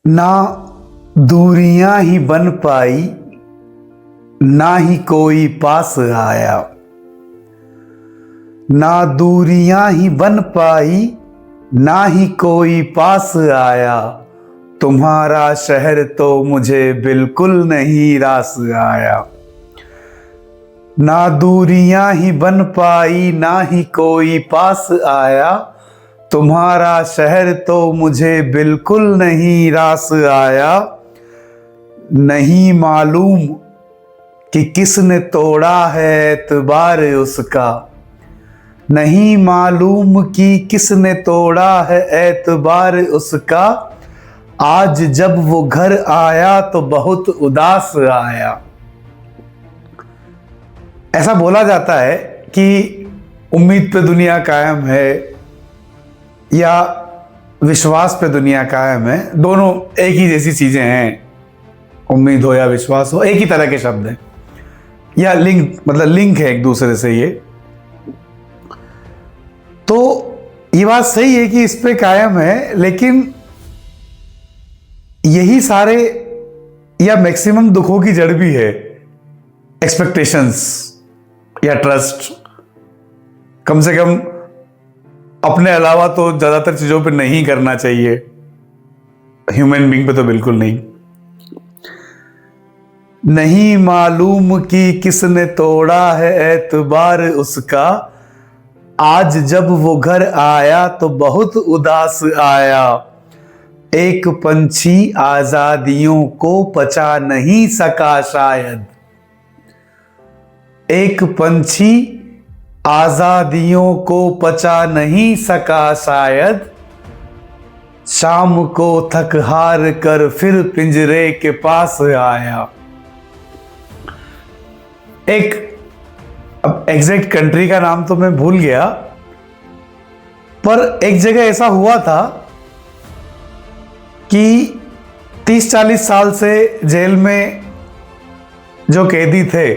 ना दूरियां ही बन पाई, ना ही कोई पास आया। ना दूरियां ही बन पाई, ना ही कोई पास आया। तुम्हारा शहर तो मुझे बिल्कुल नहीं रास आया। ना दूरियां ही बन पाई, ना ही कोई पास आया। तुम्हारा शहर तो मुझे बिल्कुल नहीं रास आया। नहीं मालूम कि किसने तोड़ा है एतबार उसका। नहीं मालूम कि किसने तोड़ा है एतबार उसका। आज जब वो घर आया तो बहुत उदास आया। ऐसा बोला जाता है कि उम्मीद पे दुनिया कायम है या विश्वास पे दुनिया कायम है। दोनों एक ही जैसी चीजें हैं। उम्मीद हो या विश्वास हो, एक ही तरह के शब्द हैं या लिंक है एक दूसरे से। ये तो ये बात सही है कि इस पे कायम है, लेकिन यही सारे या मैक्सिमम दुखों की जड़ भी है एक्सपेक्टेशंस या ट्रस्ट। कम से कम अपने अलावा तो ज्यादातर चीजों पे नहीं करना चाहिए, ह्यूमन बीइंग पे तो बिल्कुल नहीं। नहीं मालूम कि किसने तोड़ा है एतबार उसका। आज जब वो घर आया तो बहुत उदास आया। एक पंछी आजादियों को पचा नहीं सका शायद। एक पंछी आजादियों को पचा नहीं सका शायद। शाम को थक हार कर फिर पिंजरे के पास आया। एक अब एग्जैक्ट कंट्री का नाम तो मैं भूल गया, पर एक जगह ऐसा हुआ था कि 30-40 साल से जेल में जो कैदी थे,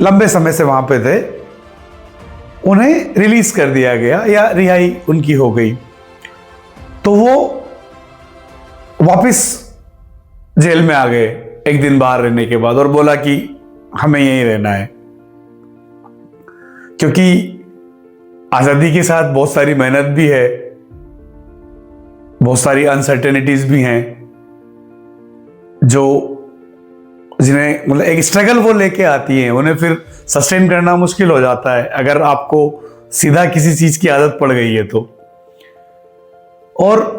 लंबे समय से वहां पे थे, उन्हें रिलीज कर दिया गया या रिहाई उनकी हो गई। तो वो वापस जेल में आ गए एक दिन बाहर रहने के बाद और बोला कि हमें यहीं रहना है, क्योंकि आजादी के साथ बहुत सारी मेहनत भी है, बहुत सारी अनसर्टेनिटीज भी हैं, जो जिन्हें एक स्ट्रगल वो लेके आती है। उन्हें फिर सस्टेन करना मुश्किल हो जाता है अगर आपको सीधा किसी चीज की आदत पड़ गई है तो। और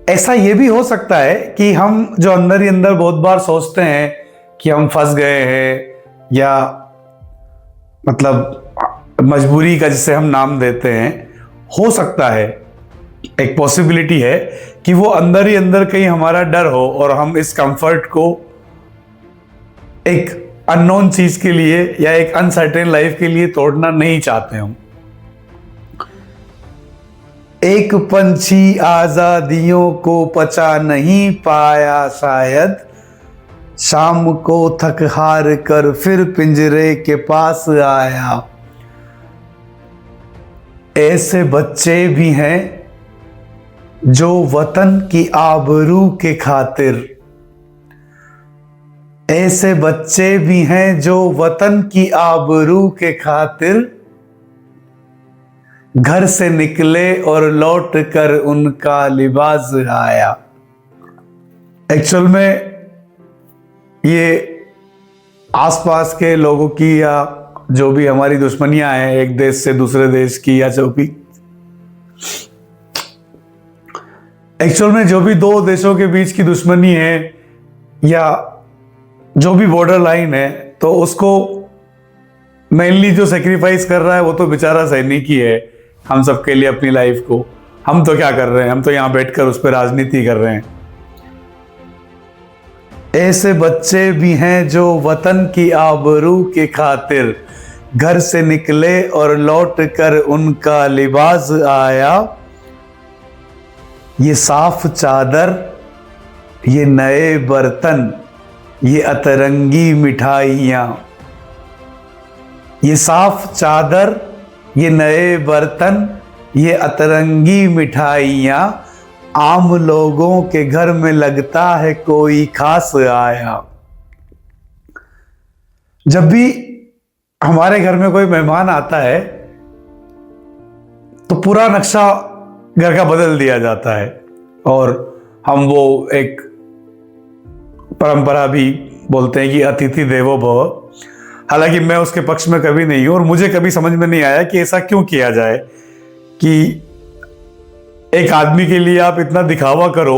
ऐसा ये भी हो सकता है कि हम जो अंदर ही अंदर बहुत बार सोचते हैं कि हम फंस गए हैं, या मजबूरी का जिसे हम नाम देते हैं, हो सकता है, एक पॉसिबिलिटी है कि वो अंदर ही अंदर कहीं हमारा डर हो और हम इस कंफर्ट को एक अननोन चीज के लिए या एक अनसर्टेन लाइफ के लिए तोड़ना नहीं चाहते हम। एक पंछी आजादियों को पचा नहीं पाया शायद। शाम को थक हार कर फिर पिंजरे के पास आया। ऐसे बच्चे भी हैं जो वतन की आबरू के खातिर। ऐसे बच्चे भी हैं जो वतन की आबरू के खातिर घर से निकले और लौट कर उनका लिबास आया। एक्चुअल में ये आसपास के लोगों की या जो भी हमारी दुश्मनियां हैं एक देश से दूसरे देश की, या जो भी एक्चुअल में जो भी दो देशों के बीच की दुश्मनी है या जो भी बॉर्डर लाइन है, तो उसको मेनली जो सेक्रीफाइस कर रहा है वो तो बेचारा सैनिक ही है हम सबके लिए अपनी लाइफ को। हम तो क्या कर रहे हैं, हम तो यहां बैठकर उस पर राजनीति कर रहे हैं। ऐसे बच्चे भी हैं जो वतन की आबरू के खातिर घर से निकले और लौट कर उनका लिबास आया। ये साफ चादर, ये नए बर्तन, ये अतरंगी मिठाइयाँ। ये साफ चादर, ये नए बर्तन, ये अतरंगी मिठाइयाँ, आम लोगों के घर में लगता है कोई खास आया। जब भी हमारे घर में कोई मेहमान आता है तो पूरा नक्शा घर का बदल दिया जाता है, और हम वो एक परंपरा भी बोलते हैं कि अतिथि देवो भव। हालांकि मैं उसके पक्ष में कभी नहीं हूं, और मुझे कभी समझ में नहीं आया कि ऐसा क्यों किया जाए कि एक आदमी के लिए आप इतना दिखावा करो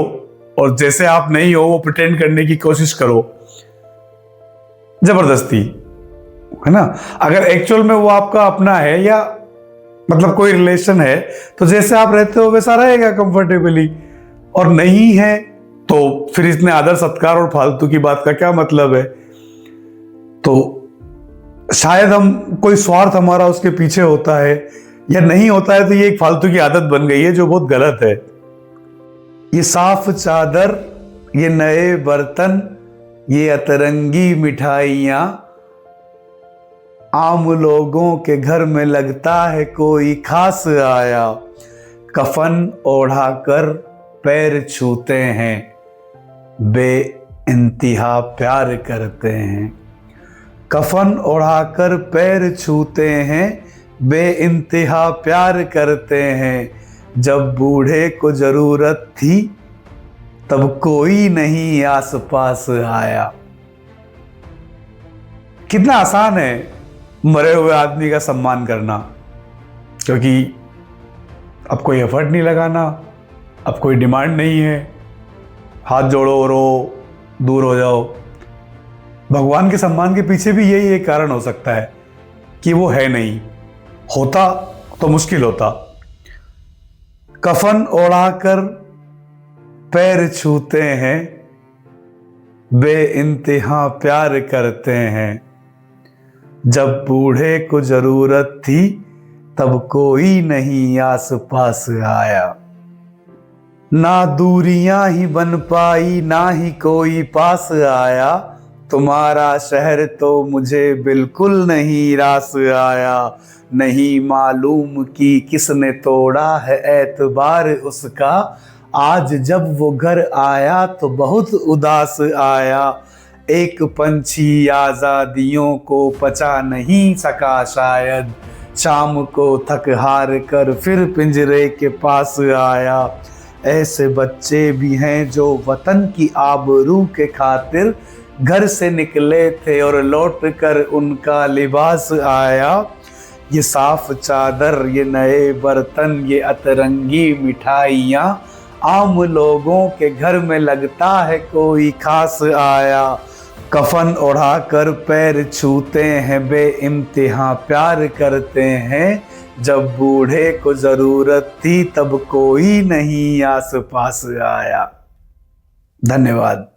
और जैसे आप नहीं हो वो प्रिटेंड करने की कोशिश करो, जबरदस्ती, है ना। अगर एक्चुअल में वो आपका अपना है या मतलब कोई रिलेशन है तो जैसे आप रहते हो वैसा रहेगा कंफर्टेबली, और नहीं है तो फिर इसमें आदर सत्कार और फालतू की बात का क्या मतलब है। तो शायद हम कोई स्वार्थ हमारा उसके पीछे होता है या नहीं होता है, तो ये एक फालतू की आदत बन गई है जो बहुत गलत है। ये साफ चादर, ये नए बर्तन, ये अतरंगी मिठाइयाँ, आम लोगों के घर में लगता है कोई खास आया। कफन ओढ़ाकर पैर छूते हैं, बेइंतहा प्यार करते हैं। कफन ओढ़ाकर पैर छूते हैं, बेइंतहा प्यार करते हैं। जब बूढ़े को जरूरत थी तब कोई नहीं आस पास आया। कितना आसान है मरे हुए आदमी का सम्मान करना, क्योंकि अब कोई एफर्ट नहीं लगाना, अब कोई डिमांड नहीं है, हाथ जोड़ो रो दूर हो जाओ। भगवान के सम्मान के पीछे भी यही एक कारण हो सकता है कि वो है नहीं, होता तो मुश्किल होता। कफन ओढ़ाकर पैर छूते हैं, बेइंतहा प्यार करते हैं। जब बूढ़े को जरूरत थी तब कोई नहीं आस पास आया। ना दूरियां ही बन पाई, ना ही कोई पास आया। तुम्हारा शहर तो मुझे बिल्कुल नहीं रास आया। नहीं मालूम कि किसने तोड़ा है एतबार उसका। आज जब वो घर आया तो बहुत उदास आया। एक पंछी आजादियों को पचा नहीं सका शायद। शाम को थक हार कर फिर पिंजरे के पास आया। ऐसे बच्चे भी हैं जो वतन की आबरू के खातिर घर से निकले थे और लौट कर उनका लिबास आया। ये साफ चादर, ये नए बर्तन, ये अतरंगी मिठाइयाँ, आम लोगों के घर में लगता है कोई खास आया। कफन ओढ़ाकर पैर छूते हैं, बेइंतहा प्यार करते हैं। जब बूढ़े को जरूरत थी तब कोई नहीं आस पास आया। धन्यवाद।